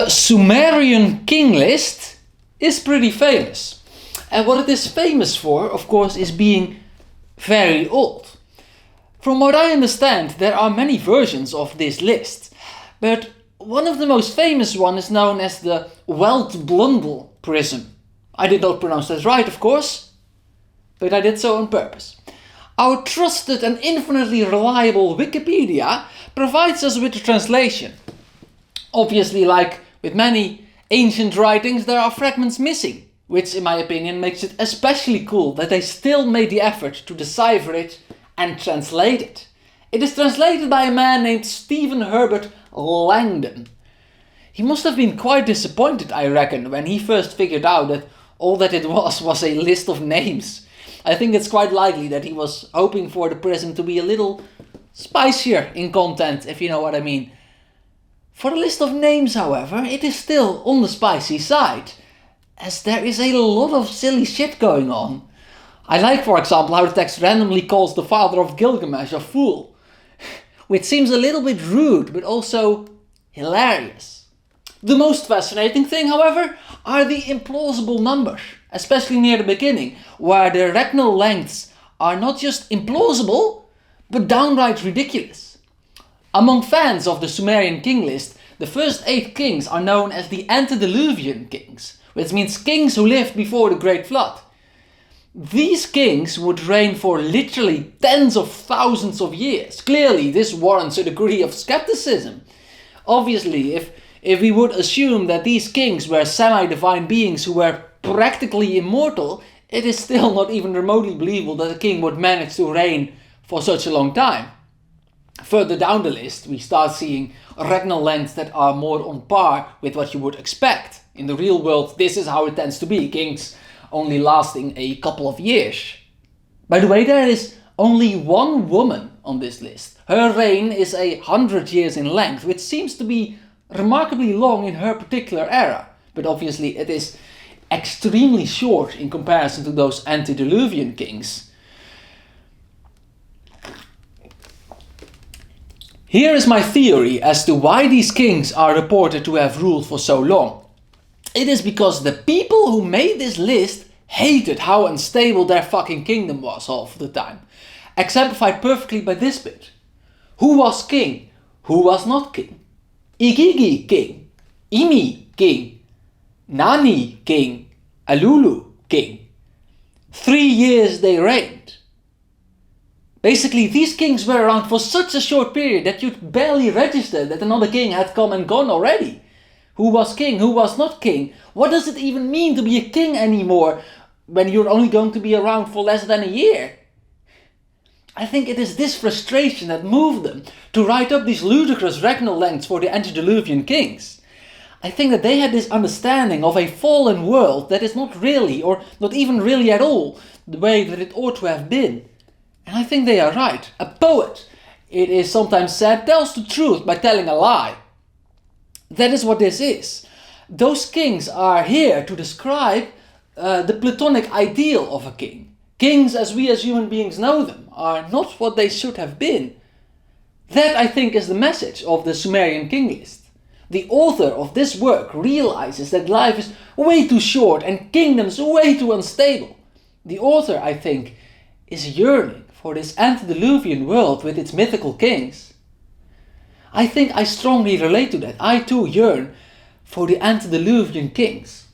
The Sumerian king list is pretty famous. And what it is famous for, of course, is being very old. From what I understand, there are many versions of this list, but one of the most famous one is known as the Welt-Blundell prism. I did not pronounce that right, of course, but I did so on purpose. Our trusted and infinitely reliable Wikipedia provides us with a translation. Obviously, like with many ancient writings, there are fragments missing, which in my opinion makes it especially cool that they still made the effort to decipher it and translate it. It is translated by a man named Stephen Herbert Langdon. He must have been quite disappointed, I reckon, when he first figured out that all that it was a list of names. I think it's quite likely that he was hoping for the prism to be a little spicier in content, if you know what I mean. For the list of names, however, it is still on the spicy side, as there is a lot of silly shit going on. I like, for example, how the text randomly calls the father of Gilgamesh a fool, which seems a little bit rude, but also hilarious. The most fascinating thing, however, are the implausible numbers, especially near the beginning, where the regnal lengths are not just implausible, but downright ridiculous. Among fans of the Sumerian king list, the first 8 kings are known as the Antedeluvian Kings, which means kings who lived before the Great Flood. These kings would reign for literally tens of thousands of years. Clearly, this warrants a degree of skepticism. Obviously, if we would assume that these kings were semi-divine beings who were practically immortal, it is still not even remotely believable that a king would manage to reign for such a long time. Further down the list, we start seeing regnal lengths that are more on par with what you would expect. In the real world, this is how it tends to be, kings only lasting a couple of years. By the way, there is only one woman on this list. Her reign is 100 years in length, which seems to be remarkably long in her particular era, but obviously it is extremely short in comparison to those Antediluvian kings. Here is my theory as to why these kings are reported to have ruled for so long. It is because the people who made this list hated how unstable their fucking kingdom was half of the time. Exemplified perfectly by this bit. Who was king? Who was not king? Igigi king. Imi king. Nani king. Alulu king. 3 years they reigned. Basically, these kings were around for such a short period that you'd barely register that another king had come and gone already. Who was king? Who was not king? What does it even mean to be a king anymore when you're only going to be around for less than a year? I think it is this frustration that moved them to write up these ludicrous regnal lengths for the Antediluvian kings. I think that they had this understanding of a fallen world that is not really, or not even really at all, the way that it ought to have been. And I think they are right. A poet, it is sometimes said, tells the truth by telling a lie. That is what this is. Those kings are here to describe the Platonic ideal of a king. Kings, as we as human beings know them, are not what they should have been. That, I think, is the message of the Sumerian king list. The author of this work realizes that life is way too short and kingdoms way too unstable. The author, I think, is yearning for this antediluvian world with its mythical kings. I think I strongly relate to that. I too yearn for the Antediluvian kings.